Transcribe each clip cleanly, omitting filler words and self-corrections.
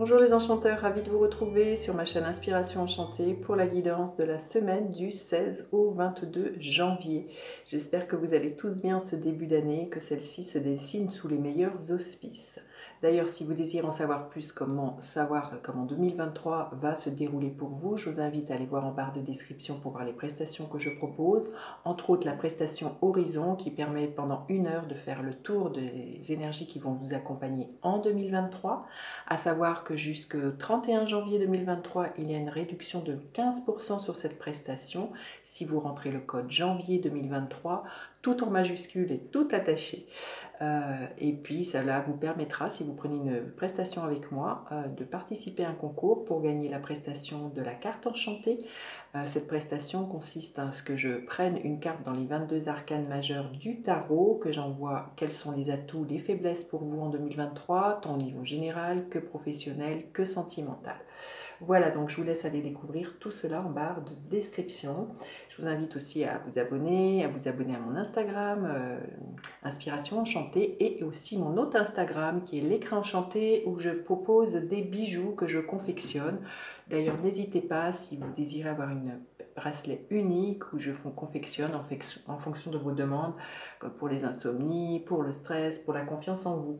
Bonjour les enchanteurs, ravi de vous retrouver sur ma chaîne Inspiration Enchantée pour la guidance de la semaine du 16 au 22 janvier. J'espère que vous allez tous bien ce début d'année, que celle-ci se dessine sous les meilleurs auspices. D'ailleurs, si vous désirez en savoir plus, comment 2023 va se dérouler pour vous, je vous invite à aller voir en barre de description pour voir les prestations que je propose, entre autres la prestation Horizon qui permet pendant 1 heure de faire le tour des énergies qui vont vous accompagner en 2023, à savoir que jusqu'au 31 janvier 2023, il y a une réduction de 15% sur cette prestation si vous rentrez le code janvier 2023, tout en majuscule et tout attaché. Et puis cela vous permettra, si vous prenez une prestation avec moi, de participer à un concours pour gagner la prestation de la carte enchantée. Cette prestation consiste à ce que je prenne une carte dans les 22 arcanes majeures du tarot, que j'envoie quels sont les atouts, les faiblesses pour vous en 2023, tant au niveau général que professionnel que sentimental. Voilà, donc je vous laisse aller découvrir tout cela en barre de description. Je vous invite aussi à vous abonner à mon Instagram, Inspiration Enchantée, et aussi mon autre Instagram qui est l'écran enchanté, où je propose des bijoux que je confectionne. D'ailleurs, n'hésitez pas, si vous désirez avoir une bracelet unique où je confectionne en fonction de vos demandes, comme pour les insomnies, pour le stress, pour la confiance en vous.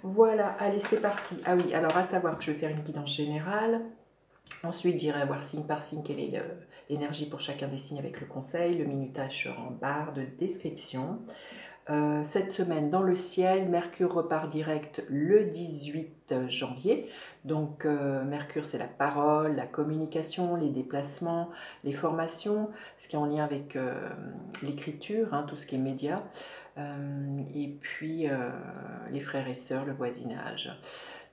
Voilà, allez, c'est parti. Ah oui, alors à savoir que je vais faire une guidance générale. Ensuite, j'irai voir signe par signe quelle est l'énergie pour chacun des signes avec le conseil. Le minutage sera en barre de description. Cette semaine, dans le ciel, Mercure repart direct le 18 janvier. Donc, Mercure, c'est la parole, la communication, les déplacements, les formations, ce qui est en lien avec l'écriture, hein, tout ce qui est média. Et puis, les frères et sœurs, le voisinage.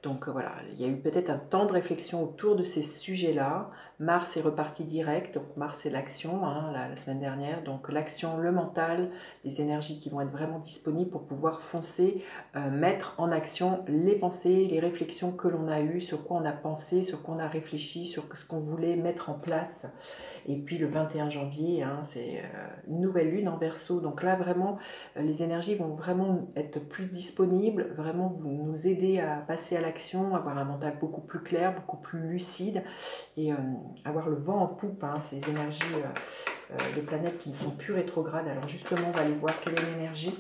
Donc voilà, il y a eu peut-être un temps de réflexion autour de ces sujets-là. Mars est reparti direct, donc Mars c'est l'action, hein, la semaine dernière. Donc l'action, le mental, des énergies qui vont être vraiment disponibles pour pouvoir foncer, mettre en action les pensées, les réflexions que l'on a eues, sur quoi on a pensé, sur quoi on a réfléchi, sur ce qu'on voulait mettre en place. Et puis le 21 janvier, hein, c'est une nouvelle lune en Verseau. Donc là, vraiment, les énergies vont vraiment être plus disponibles, vraiment vous nous aider à passer à l'action, avoir un mental beaucoup plus clair, beaucoup plus lucide, et avoir le vent en poupe, hein, ces énergies de planètes qui ne sont plus rétrogrades. Alors justement, on va aller voir quelle est l'énergie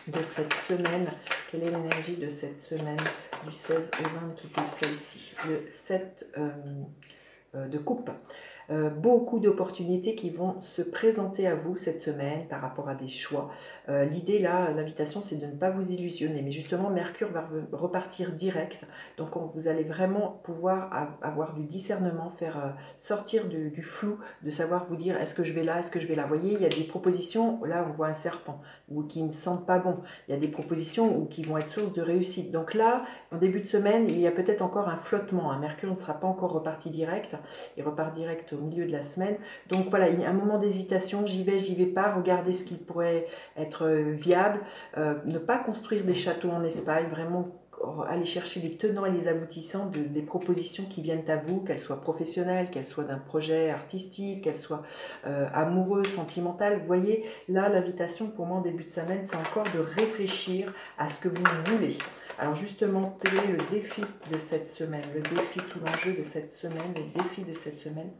de cette semaine. Quelle est l'énergie de cette semaine du 16 au 22, celle-ci, le 7 de coupe. Beaucoup d'opportunités qui vont se présenter à vous cette semaine par rapport à des choix. L'idée là, l'invitation, c'est de ne pas vous illusionner, mais justement Mercure va repartir direct, donc vous allez vraiment pouvoir avoir du discernement, faire sortir du flou, de savoir vous dire est-ce que je vais là, est-ce que je vais là. Vous voyez, il y a des propositions, là on voit un serpent, ou qui ne sentent pas bon. Il y a des propositions qui vont être source de réussite. Donc là, en début de semaine, il y a peut-être encore un flottement, hein. Mercure ne sera pas encore reparti direct, il repart direct au milieu de la semaine. Donc voilà, il y a un moment d'hésitation, j'y vais pas, regardez ce qui pourrait être viable, ne pas construire des châteaux en Espagne, vraiment aller chercher les tenants et les aboutissants des propositions qui viennent à vous, qu'elles soient professionnelles, qu'elles soient d'un projet artistique, qu'elles soient amoureuses, sentimentales. Vous voyez, là, l'invitation pour moi en début de semaine, c'est encore de réfléchir à ce que vous voulez. Alors justement, quel est le défi de cette semaine? Le défi, tout l'enjeu de cette semaine, le défi de cette semaine,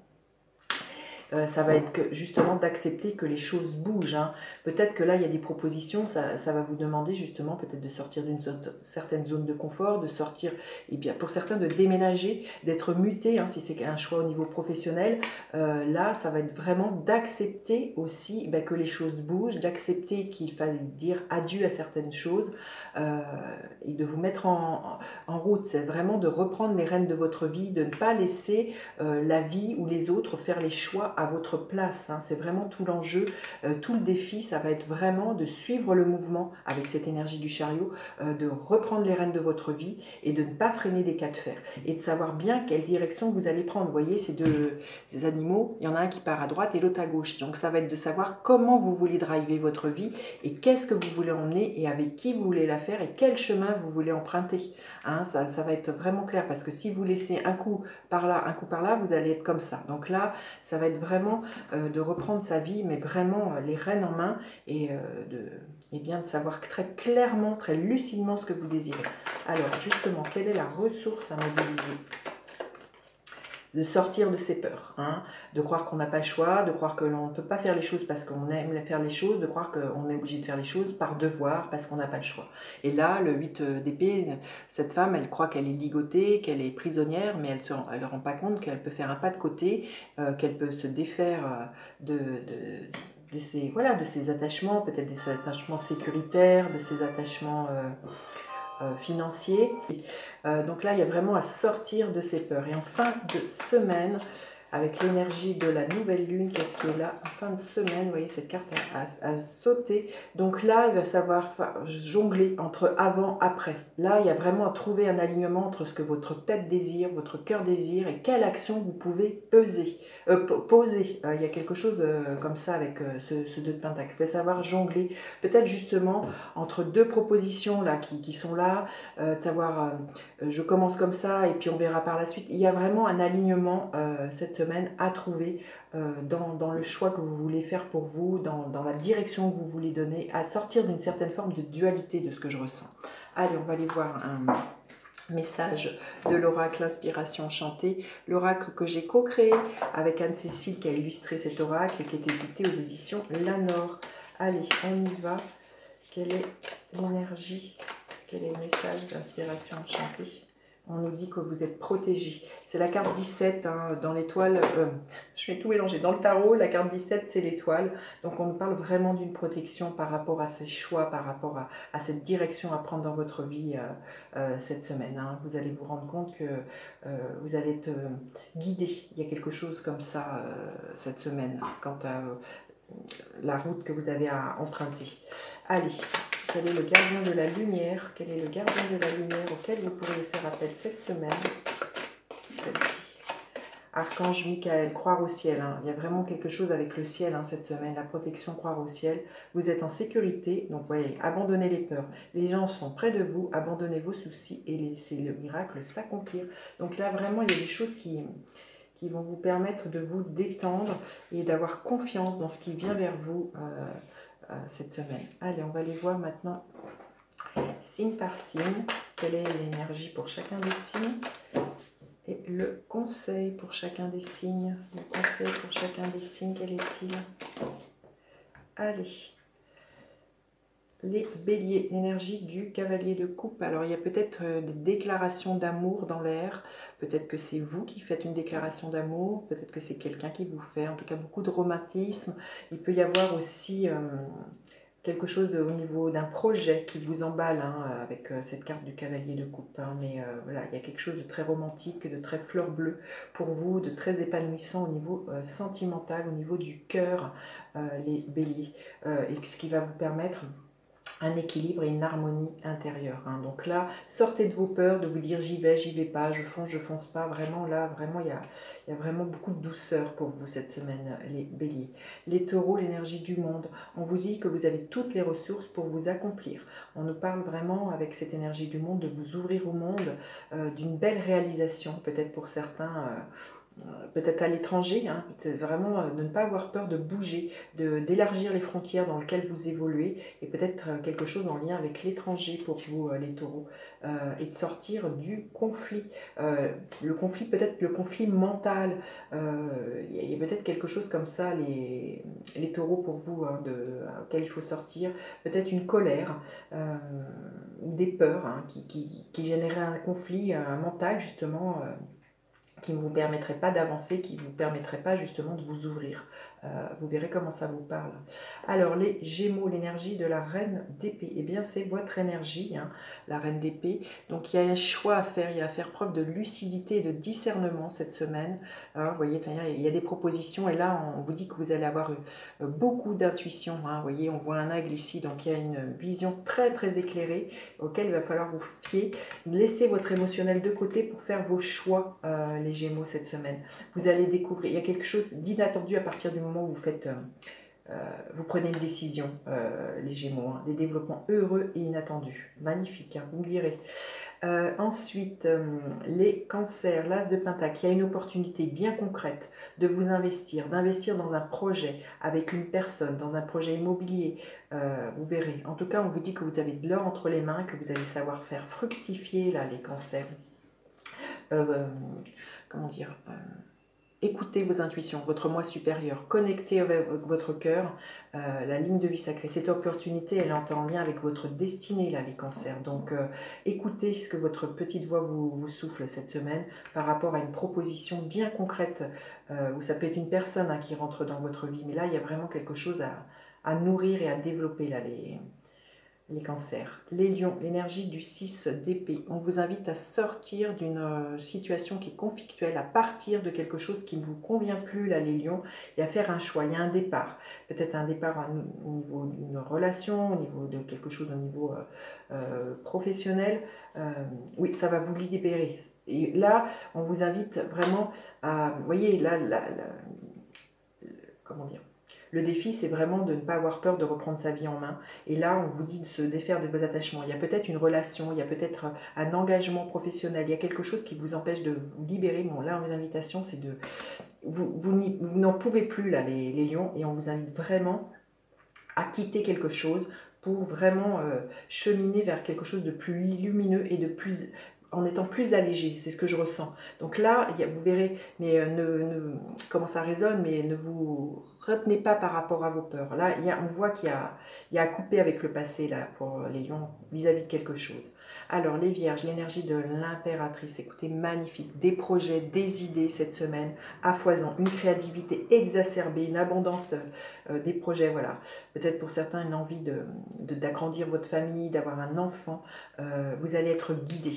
ça va être justement d'accepter que les choses bougent, hein. Peut-être que là, il y a des propositions, ça va vous demander justement peut-être de sortir d'une certaine zone de confort, de sortir, et bien pour certains de déménager, d'être muté, hein, si c'est un choix au niveau professionnel. Là, ça va être vraiment d'accepter aussi que les choses bougent, d'accepter qu'il faille dire adieu à certaines choses, et de vous mettre en route. C'est vraiment de reprendre les rênes de votre vie, de ne pas laisser la vie ou les autres faire les choix à votre place, hein. C'est vraiment tout l'enjeu, tout le défi, ça va être vraiment de suivre le mouvement avec cette énergie du chariot, de reprendre les rênes de votre vie et de ne pas freiner des cas de fer et de savoir bien quelle direction vous allez prendre. Vous voyez, ces deux animaux, il y en a un qui part à droite et l'autre à gauche, donc ça va être de savoir comment vous voulez driver votre vie et qu'est-ce que vous voulez emmener et avec qui vous voulez la faire et quel chemin vous voulez emprunter, hein. Ça va être vraiment clair, parce que si vous laissez un coup par là, un coup par là, vous allez être comme ça. Donc là, ça va être vraiment de reprendre sa vie, mais vraiment les rênes en main et bien de savoir très clairement, très lucidement ce que vous désirez. Alors justement, quelle est la ressource à mobiliser? De sortir de ses peurs, hein, de croire qu'on n'a pas le choix, de croire que l'on ne peut pas faire les choses parce qu'on aime faire les choses, de croire qu'on est obligé de faire les choses par devoir, parce qu'on n'a pas le choix. Et là, le 8 d'épée, cette femme, elle croit qu'elle est ligotée, qu'elle est prisonnière, mais elle ne rend pas compte qu'elle peut faire un pas de côté, qu'elle peut se défaire de ses attachements, peut-être des attachements sécuritaires, de ses attachements financiers. Donc là, il y a vraiment à sortir de ses peurs. Et en fin de semaine, avec l'énergie de la nouvelle lune, qu'est-ce qui est là en fin de semaine, vous voyez cette carte a sauté. Donc là, il va savoir jongler entre avant, après. Là, il y a vraiment à trouver un alignement entre ce que votre tête désire, votre cœur désire et quelle action vous pouvez poser. Il y a quelque chose comme ça avec ce 2 de Pentacle. Il faut savoir jongler, peut-être justement entre deux propositions là qui sont là, de savoir je commence comme ça et puis on verra par la suite. Il y a vraiment un alignement cette semaine à trouver dans le choix que vous voulez faire pour vous, dans la direction que vous voulez donner, à sortir d'une certaine forme de dualité de ce que je ressens. Allez, on va aller voir un message de l'oracle Inspiration Chantée, l'oracle que j'ai co-créé avec Anne-Cécile qui a illustré cet oracle et qui est édité aux éditions Lanor. Allez, on y va. Quelle est l'énergie? Quel est le message d'Inspiration Chantée? On nous dit que vous êtes protégé. C'est la carte 17 hein, dans l'étoile. Je vais tout mélanger. Dans le tarot, la carte 17, c'est l'étoile. Donc on nous parle vraiment d'une protection par rapport à ces choix, par rapport à cette direction à prendre dans votre vie cette semaine. Hein. Vous allez vous rendre compte que vous allez être guidé. Il y a quelque chose comme ça cette semaine quant à la route que vous avez à emprunter. Allez. Quel est le gardien de la lumière? Quel est le gardien de la lumière auquel vous pourriez faire appel cette semaine? Celle-ci. Archange Michael, croire au ciel. Hein. Il y a vraiment quelque chose avec le ciel hein, cette semaine. La protection, croire au ciel. Vous êtes en sécurité. Donc, voyez, abandonnez les peurs. Les gens sont près de vous. Abandonnez vos soucis et laissez le miracle s'accomplir. Donc là, vraiment, il y a des choses qui vont vous permettre de vous détendre et d'avoir confiance dans ce qui vient vers vous cette semaine. Allez, on va les voir maintenant signe par signe. Quelle est l'énergie pour chacun des signes et le conseil pour chacun des signes. Le conseil pour chacun des signes, quel est-il? Allez. Les béliers, l'énergie du cavalier de coupe. Alors il y a peut-être des déclarations d'amour dans l'air, peut-être que c'est vous qui faites une déclaration d'amour, peut-être que c'est quelqu'un qui vous fait, en tout cas beaucoup de romantisme. Il peut y avoir aussi quelque chose au niveau d'un projet qui vous emballe hein, avec cette carte du cavalier de coupe. Hein, mais voilà, il y a quelque chose de très romantique, de très fleur bleue pour vous, de très épanouissant au niveau sentimental, au niveau du cœur, les béliers, et ce qui va vous permettre un équilibre et une harmonie intérieure. Hein. Donc là, sortez de vos peurs, de vous dire j'y vais pas, je fonce pas. Vraiment là, vraiment il y a vraiment beaucoup de douceur pour vous cette semaine, les béliers. Les taureaux, l'énergie du monde. On vous dit que vous avez toutes les ressources pour vous accomplir. On nous parle vraiment avec cette énergie du monde de vous ouvrir au monde, d'une belle réalisation, peut-être pour certains. Peut-être à l'étranger, hein, peut-être vraiment de ne pas avoir peur de bouger, d'élargir les frontières dans lesquelles vous évoluez, et peut-être quelque chose en lien avec l'étranger pour vous, les taureaux, et de sortir du conflit. Le conflit, peut-être le conflit mental, il y a peut-être quelque chose comme ça, les taureaux pour vous, hein, auquel il faut sortir, peut-être une colère, des peurs hein, qui généraient un conflit mental justement, qui ne vous permettrait pas d'avancer, qui ne vous permettrait pas justement de vous ouvrir. Vous verrez comment ça vous parle. Alors les Gémeaux, l'énergie de la reine d'épée, eh bien c'est votre énergie, hein, la reine d'épée. Donc il y a un choix à faire, il y a à faire preuve de lucidité et de discernement cette semaine. Hein, vous voyez, il y a des propositions et là on vous dit que vous allez avoir beaucoup d'intuition. Hein, vous voyez, on voit un aigle ici, donc il y a une vision très très éclairée auquel il va falloir vous fier. Laissez votre émotionnel de côté pour faire vos choix, les Gémeaux cette semaine. Vous allez découvrir, il y a quelque chose d'inattendu à partir du moment où vous faites, vous prenez une décision, les Gémeaux, hein, des développements heureux et inattendus. Magnifique, hein, vous me direz. Ensuite, les cancers, l'as de pentacle, il y a une opportunité bien concrète de vous investir, d'investir dans un projet avec une personne, dans un projet immobilier. Vous verrez. En tout cas, on vous dit que vous avez de l'or entre les mains, que vous allez savoir faire fructifier là, les cancers. Comment dire Écoutez vos intuitions, votre moi supérieur, connectez avec votre cœur, la ligne de vie sacrée. Cette opportunité, elle est en lien avec votre destinée, là, les cancers. Donc, écoutez ce que votre petite voix vous souffle cette semaine par rapport à une proposition bien concrète, où ça peut être une personne hein, qui rentre dans votre vie. Mais là, il y a vraiment quelque chose à nourrir et à développer, là, les cancers. Les lions, l'énergie du 6 d'épée. On vous invite à sortir d'une situation qui est conflictuelle, à partir de quelque chose qui ne vous convient plus, là, les lions, et à faire un choix. Il y a un départ. Peut-être un départ au niveau d'une relation, au niveau de quelque chose au niveau professionnel. Oui, ça va vous libérer. Et là, on vous invite vraiment à... Vous voyez, là comment dire, le défi, c'est vraiment de ne pas avoir peur de reprendre sa vie en main. Et là, on vous dit de se défaire de vos attachements. Il y a peut-être une relation, il y a peut-être un engagement professionnel, il y a quelque chose qui vous empêche de vous libérer. Bon, là, mon invitation, c'est de... Vous n'en pouvez plus, là, les lions, et on vous invite vraiment à quitter quelque chose pour vraiment cheminer vers quelque chose de plus lumineux et de plus... en étant plus allégé, c'est ce que je ressens. Donc là, vous verrez, mais comment ça résonne, mais ne vous retenez pas par rapport à vos peurs. Là, on voit qu'il y a à couper avec le passé là, pour les lions vis-à-vis de quelque chose. Alors, les vierges, l'énergie de l'impératrice, écoutez, magnifique, des projets, des idées cette semaine, à foison, une créativité exacerbée, une abondance des projets, voilà. Peut-être pour certains une envie d'agrandir votre famille, d'avoir un enfant. Vous allez être guidé.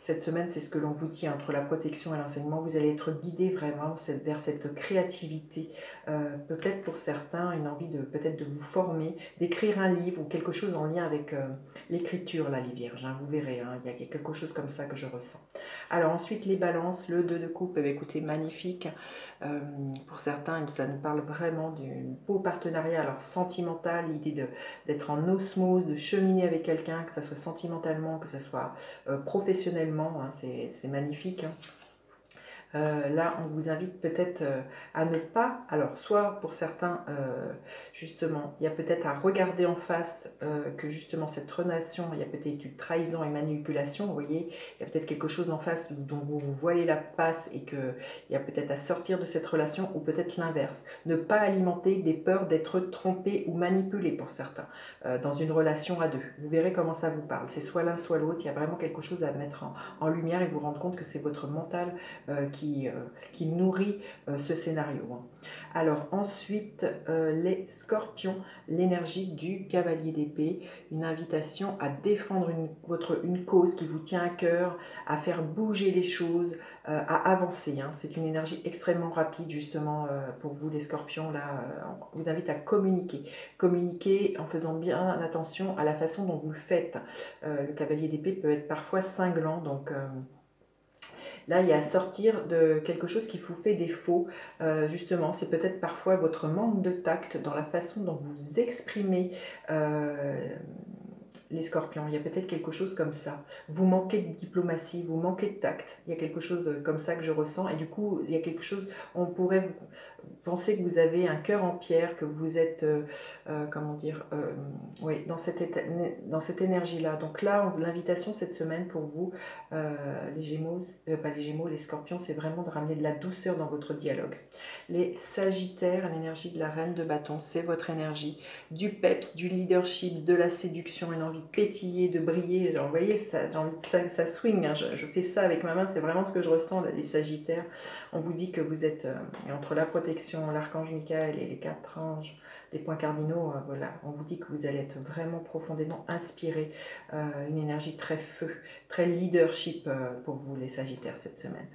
Cette semaine, c'est ce que l'on vous dit entre la protection et l'enseignement. Vous allez être guidé vraiment vers cette créativité. Peut-être pour certains, une envie peut-être de vous former, d'écrire un livre ou quelque chose en lien avec l'écriture, là, les vierges. Hein, vous verrez, hein, il y a quelque chose comme ça que je ressens. Alors ensuite, les balances, le 2 de coupe, écoutez, magnifique. Pour certains, ça nous parle vraiment d'un beau partenariat, alors sentimental, l'idée d'être en osmose, de cheminer avec quelqu'un, que ce soit sentimentalement, que ce soit professionnellement, hein, c'est magnifique. Hein. Là, on vous invite peut-être à ne pas, alors soit pour certains, justement, il y a peut-être à regarder en face que justement cette relation, il y a peut-être une trahison et manipulation, vous voyez, il y a peut-être quelque chose en face dont vous vous voilez la face et qu'il y a peut-être à sortir de cette relation ou peut-être l'inverse. Ne pas alimenter des peurs d'être trompé ou manipulé pour certains dans une relation à deux. Vous verrez comment ça vous parle. C'est soit l'un soit l'autre, il y a vraiment quelque chose à mettre en lumière et vous rendre compte que c'est votre mental qui nourrit ce scénario. Alors ensuite, les scorpions, l'énergie du cavalier d'épée, une invitation à défendre une cause qui vous tient à cœur, à faire bouger les choses, à avancer. Hein. C'est une énergie extrêmement rapide justement pour vous les scorpions. Là, on vous invite à communiquer. Communiquer en faisant bien attention à la façon dont vous le faites. Le cavalier d'épée peut être parfois cinglant, donc... Là, il y a à sortir de quelque chose qui vous fait défaut. Justement, c'est peut-être parfois votre manque de tact dans la façon dont vous exprimez les scorpions. Il y a peut-être quelque chose comme ça. Vous manquez de diplomatie, vous manquez de tact. Il y a quelque chose comme ça que je ressens. Et du coup, il y a quelque chose, on pourrait vous penser que vous avez un cœur en pierre, que vous êtes, comment dire, oui, dans cette énergie-là. Donc là, l'invitation cette semaine pour vous, les Gémeaux, pas les Gémeaux, les Scorpions, c'est vraiment de ramener de la douceur dans votre dialogue. Les Sagittaires, l'énergie de la reine de bâton, c'est votre énergie du peps, du leadership, de la séduction, une envie de pétiller, de briller. Genre, vous voyez, j'ai envie de ça swing. Hein. Je fais ça avec ma main, c'est vraiment ce que je ressens, là, les Sagittaires. On vous dit que vous êtes entre la protection, l'archange Michael et les 4 anges, des points cardinaux, voilà, on vous dit que vous allez être vraiment profondément inspiré, une énergie très feu, très leadership pour vous les Sagittaires cette semaine.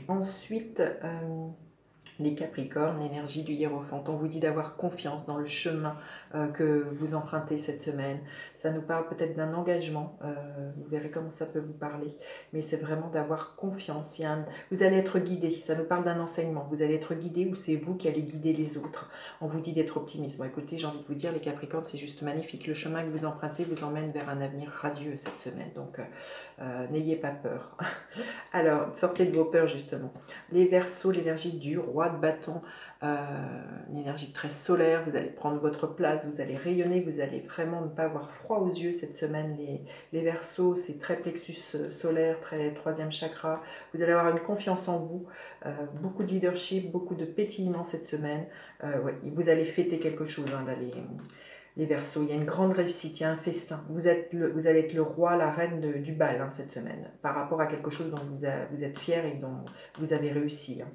Ensuite, Les Capricornes, l'énergie du Hiérophante. On vous dit d'avoir confiance dans le chemin que vous empruntez cette semaine. Ça nous parle peut-être d'un engagement. Vous verrez comment ça peut vous parler. Mais c'est vraiment d'avoir confiance. Vous allez être guidé. Ça nous parle d'un enseignement. Vous allez être guidé ou c'est vous qui allez guider les autres. On vous dit d'être optimiste. Bon, écoutez, j'ai envie de vous dire, les Capricornes, c'est juste magnifique. Le chemin que vous empruntez vous emmène vers un avenir radieux cette semaine. Donc, n'ayez pas peur. Alors, sortez de vos peurs justement. Les Verseaux, l'énergie du roi de bâton, une énergie très solaire, vous allez prendre votre place, vous allez rayonner, vous allez vraiment ne pas avoir froid aux yeux cette semaine. Les Verseaux, c'est très plexus solaire, très troisième chakra. Vous allez avoir une confiance en vous, beaucoup de leadership, beaucoup de pétillement cette semaine. Ouais, vous allez fêter quelque chose, hein, là, les Verseaux, il y a une grande réussite, il y a un festin. Vous allez être le roi, la reine du bal hein, cette semaine, par rapport à quelque chose dont vous êtes fier et dont vous avez réussi. Hein.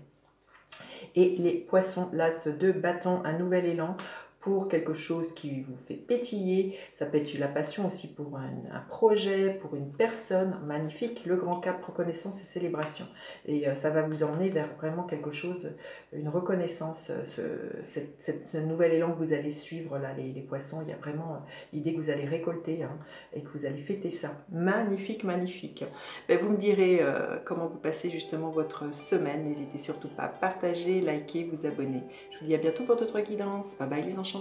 Et les Poissons, l'as de bâton, un nouvel élan pour quelque chose qui vous fait pétiller. Ça peut être la passion aussi pour un projet, pour une personne. Magnifique, le grand cap, reconnaissance et célébration. Et ça va vous emmener vers vraiment quelque chose, une reconnaissance, ce nouvel élan que vous allez suivre, là, les poissons. Il y a vraiment l'idée que vous allez récolter hein, et que vous allez fêter ça. Magnifique, magnifique. Ben, vous me direz comment vous passez justement votre semaine. N'hésitez surtout pas à partager, liker, vous abonner. Je vous dis à bientôt pour d'autres guidances. Bye bye les enchanteurs.